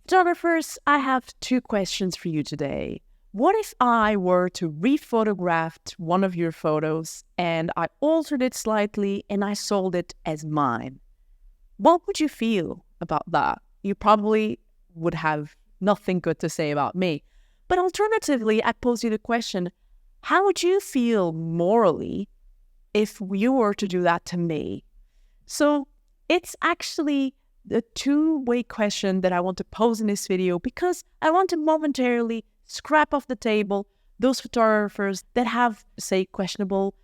Photographers, I have two questions for you today. What if I were to re-photograph one of your photos and I altered it slightly and I sold it as mine? What would you feel about that? You probably would have nothing good to say about me. But alternatively, I pose you the question, how would you feel morally if you were to do that to me? So it's actually the two-way question that I want to pose in this video because I want to momentarily scrap off the table those photographers that have, say, questionable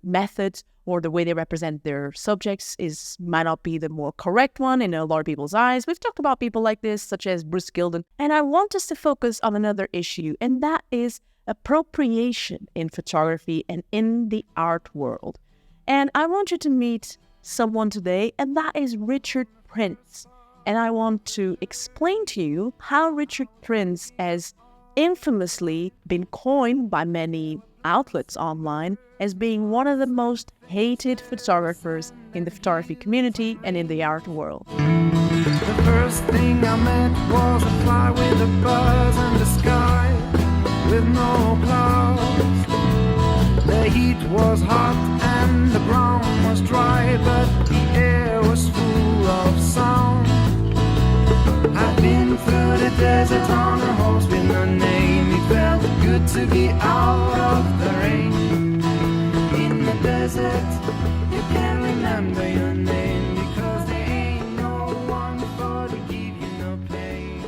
methods, or the way they represent their subjects might not be the more correct one in a lot of people's eyes. We've talked about people like this, such as Bruce Gilden, and I want us to focus on another issue, and that is appropriation in photography and in the art world. And I want you to meet someone today, and that is Richard Prince. And I want to explain to you how Richard Prince has infamously been coined by many outlets online as being one of the most hated photographers in the photography community and in the art world. The first thing I met was a fly with a buzz in the sky with no clouds. The heat was hot and the ground was dry, but the air was full of sound. I've been through the desert on a horse with no name. It felt good to be out of the rain. In the desert, you can't remember your name because there ain't no one for to give you no pain.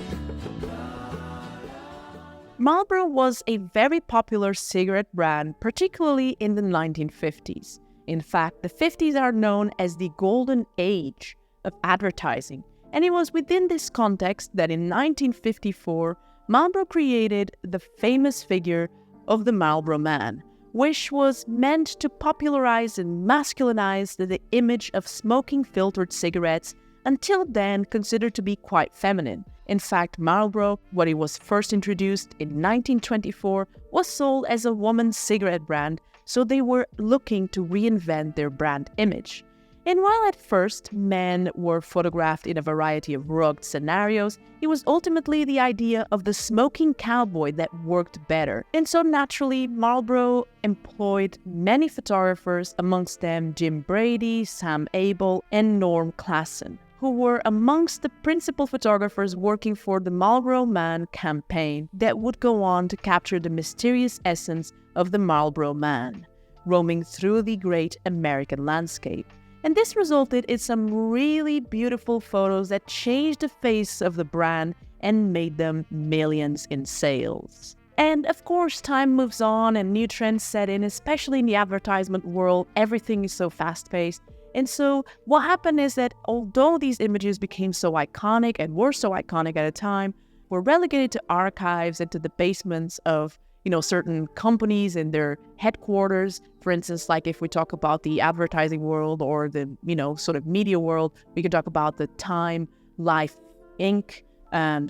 Marlboro was a very popular cigarette brand, particularly in the 1950s. In fact, the 50s are known as the golden age of advertising. And it was within this context that in 1954, Marlboro created the famous figure of the Marlboro Man, which was meant to popularize and masculinize the image of smoking filtered cigarettes, until then considered to be quite feminine. In fact, Marlboro, when it was first introduced in 1924, was sold as a woman's cigarette brand, so they were looking to reinvent their brand image. And while at first men were photographed in a variety of rugged scenarios, it was ultimately the idea of the smoking cowboy that worked better. And so naturally, Marlboro employed many photographers, amongst them Jim Brady, Sam Abel, and Norm Classen, who were amongst the principal photographers working for the Marlboro Man campaign that would go on to capture the mysterious essence of the Marlboro Man, roaming through the great American landscape. And this resulted in some really beautiful photos that changed the face of the brand and made them millions in sales. And of course, time moves on and new trends set in, especially in the advertisement world. Everything is so fast-paced. And so what happened is that although these images became so iconic and were so iconic at a time, were relegated to archives and to the basements of certain companies in their headquarters. For instance, like if we talk about the advertising world or the, sort of media world, we can talk about the Time Life Inc.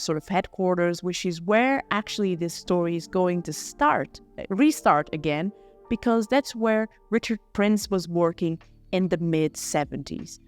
Sort of headquarters, which is where actually this story is going to restart again, because that's where Richard Prince was working in the mid-70s.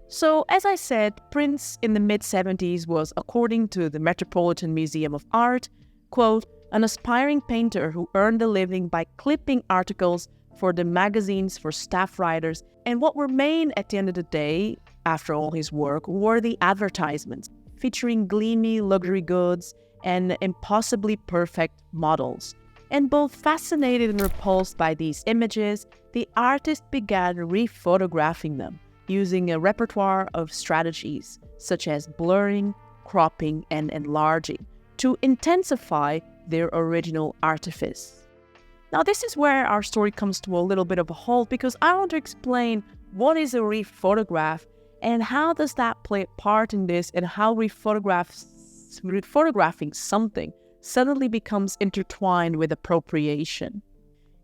So, as I said, Prince in the mid-70s was, according to the Metropolitan Museum of Art, quote, an aspiring painter who earned a living by clipping articles for the magazines for staff writers, and what remained at the end of the day, after all his work, were the advertisements, featuring gleamy luxury goods and impossibly perfect models. And both fascinated and repulsed by these images, the artist began re-photographing them, using a repertoire of strategies, such as blurring, cropping, and enlarging, to intensify their original artifice. Now, this is where our story comes to a little bit of a halt, because I want to explain what is a re-photograph and how does that play a part in this, and how rephotographing something suddenly becomes intertwined with appropriation.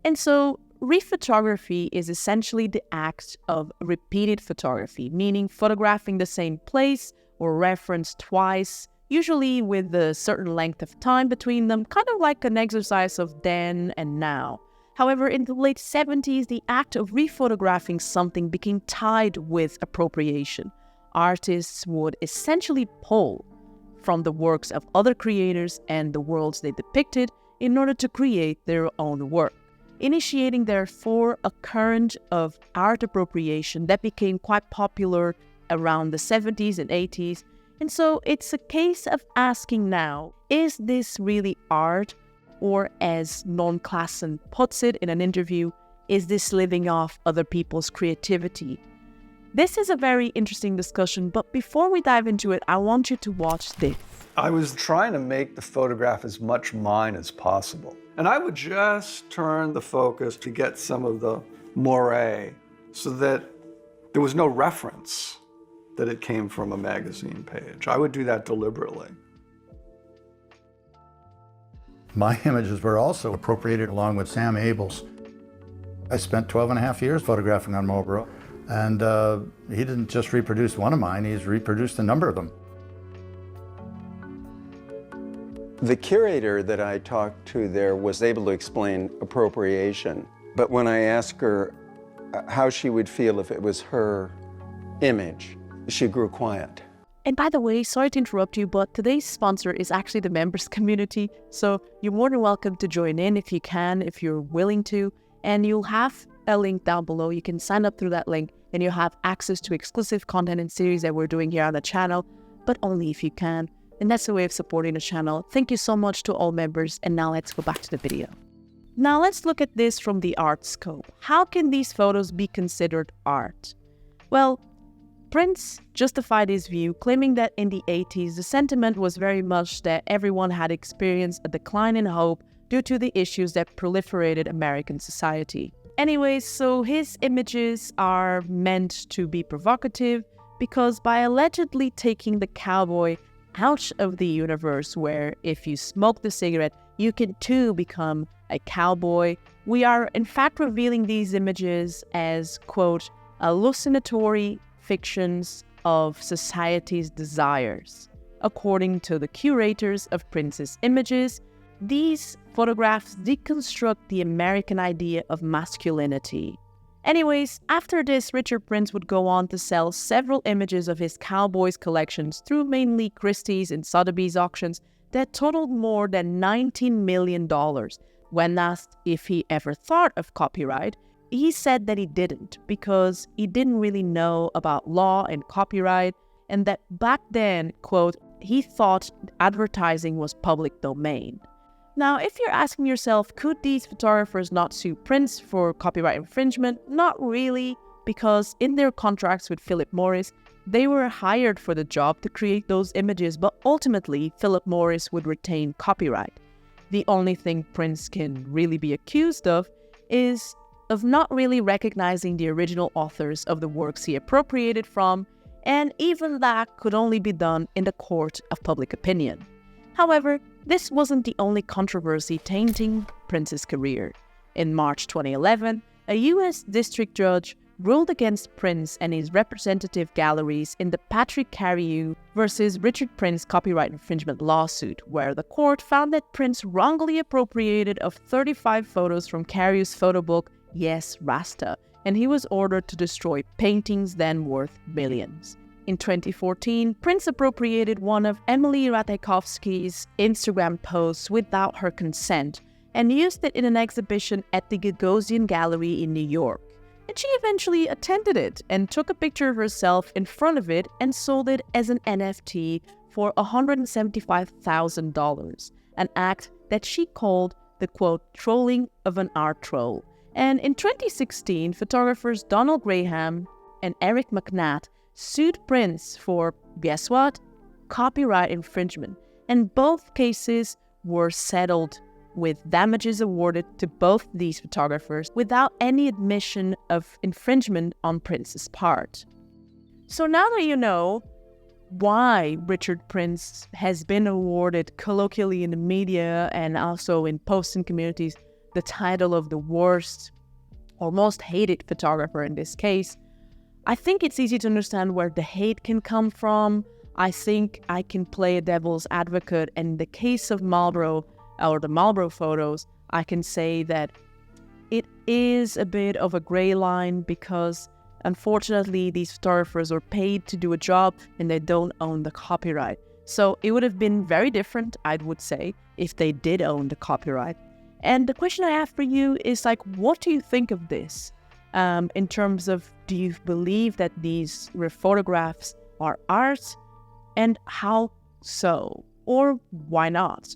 And so, rephotography is essentially the act of repeated photography, meaning photographing the same place or reference twice, usually with a certain length of time between them, kind of like an exercise of then and now. However, in the late 70s, the act of rephotographing something became tied with appropriation. Artists would essentially pull from the works of other creators and the worlds they depicted in order to create their own work, initiating therefore a current of art appropriation that became quite popular around the 70s and 80s. And so it's a case of asking now, is this really art? Or as Non Klassen puts it in an interview, is this living off other people's creativity? This is a very interesting discussion, but before we dive into it, I want you to watch this. I was trying to make the photograph as much mine as possible. And I would just turn the focus to get some of the moire so that there was no reference that it came from a magazine page. I would do that deliberately. My images were also appropriated along with Sam Abel's. I spent 12 and a half years photographing on Marlboro, and he didn't just reproduce one of mine, he's reproduced a number of them. The curator that I talked to there was able to explain appropriation, but when I asked her how she would feel if it was her image, she grew quiet. And by the way, sorry to interrupt you, but today's sponsor is actually the members community, so you're more than welcome to join in if you can, if you're willing to, and you'll have a link down below. You can sign up through that link, and you'll have access to exclusive content and series that we're doing here on the channel, but only if you can. And that's a way of supporting the channel. Thank you so much to all members. And now let's go back to the video. Now let's look at this from the art scope. How can these photos be considered art? Well, Prince justified his view, claiming that in the 80s, the sentiment was very much that everyone had experienced a decline in hope due to the issues that proliferated American society. Anyways, so his images are meant to be provocative because by allegedly taking the cowboy out of the universe where if you smoke the cigarette, you can too become a cowboy, we are in fact revealing these images as, quote, hallucinatory fictions of society's desires. According to the curators of Prince's images, these photographs deconstruct the American idea of masculinity. Anyways, after this, Richard Prince would go on to sell several images of his Cowboys collections through mainly Christie's and Sotheby's auctions that totaled more than $19 million. When asked if he ever thought of copyright, he said that he didn't because he didn't really know about law and copyright, and that back then, quote, he thought advertising was public domain. Now, if you're asking yourself, could these photographers not sue Prince for copyright infringement? Not really, because in their contracts with Philip Morris, they were hired for the job to create those images, but ultimately, Philip Morris would retain copyright. The only thing Prince can really be accused of is of not really recognizing the original authors of the works he appropriated from, and even that could only be done in the court of public opinion. However, this wasn't the only controversy tainting Prince's career. In March 2011, a U.S. district judge ruled against Prince and his representative galleries in the Patrick Carriou versus Richard Prince copyright infringement lawsuit, where the court found that Prince wrongly appropriated of 35 photos from Carriou's photo book, Yes, Rasta, and he was ordered to destroy paintings then worth millions. In 2014, Prince appropriated one of Emily Ratajkowski's Instagram posts without her consent and used it in an exhibition at the Gagosian Gallery in New York. And she eventually attended it and took a picture of herself in front of it and sold it as an NFT for $175,000, an act that she called the, quote, trolling of an art troll. And in 2016, photographers Donald Graham and Eric McNatt sued Prince for, guess what? Copyright infringement. And both cases were settled with damages awarded to both these photographers without any admission of infringement on Prince's part. So now that you know why Richard Prince has been awarded colloquially in the media and also in posting communities the title of the worst or most hated photographer in this case, I think it's easy to understand where the hate can come from. I think I can play a devil's advocate. And in the case of Marlboro, or the Marlboro photos, I can say that it is a bit of a gray line because unfortunately these photographers are paid to do a job and they don't own the copyright. So it would have been very different, I would say, if they did own the copyright. And the question I have for you is like, what do you think of this? In terms of, do you believe that these photographs are art? And how so? Or why not?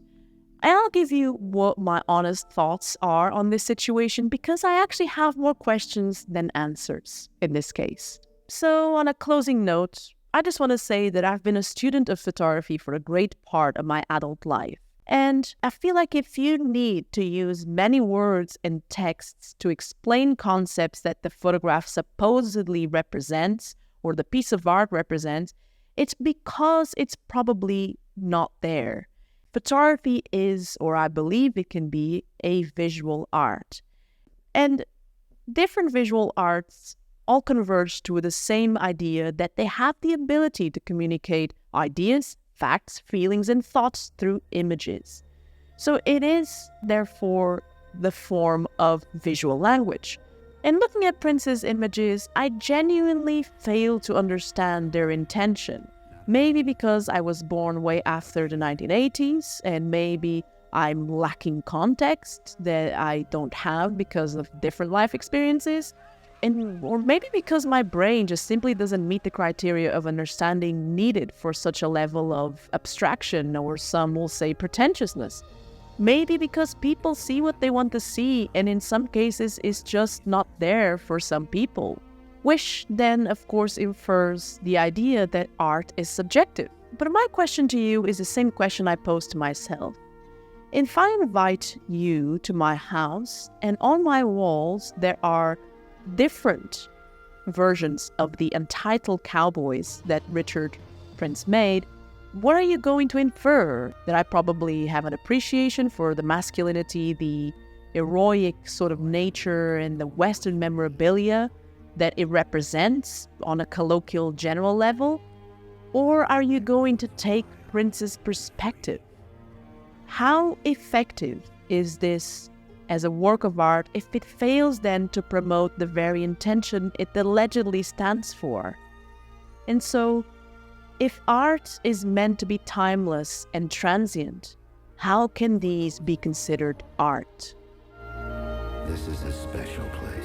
And I'll give you what my honest thoughts are on this situation, because I actually have more questions than answers in this case. So on a closing note, I just want to say that I've been a student of photography for a great part of my adult life. And I feel like if you need to use many words and texts to explain concepts that the photograph supposedly represents or the piece of art represents, it's because it's probably not there. Photography is, or I believe it can be, a visual art. And different visual arts all converge to the same idea that they have the ability to communicate ideas, facts, feelings, and thoughts through images. So it is, therefore, the form of visual language. And looking at Prince's images, I genuinely fail to understand their intention. Maybe because I was born way after the 1980s, and maybe I'm lacking context that I don't have because of different life experiences, or maybe because my brain just simply doesn't meet the criteria of understanding needed for such a level of abstraction, or some will say pretentiousness. Maybe because people see what they want to see, and in some cases is just not there for some people. Which then, of course, infers the idea that art is subjective. But my question to you is the same question I pose to myself. If I invite you to my house, and on my walls there are different versions of the Untitled Cowboys that Richard Prince made, what are you going to infer? That I probably have an appreciation for the masculinity, the heroic sort of nature, and the Western memorabilia that it represents on a colloquial general level? Or are you going to take Prince's perspective? How effective is this as a work of art if it fails then to promote the very intention it allegedly stands for? And so, if art is meant to be timeless and transient, how can these be considered art? This is a special place.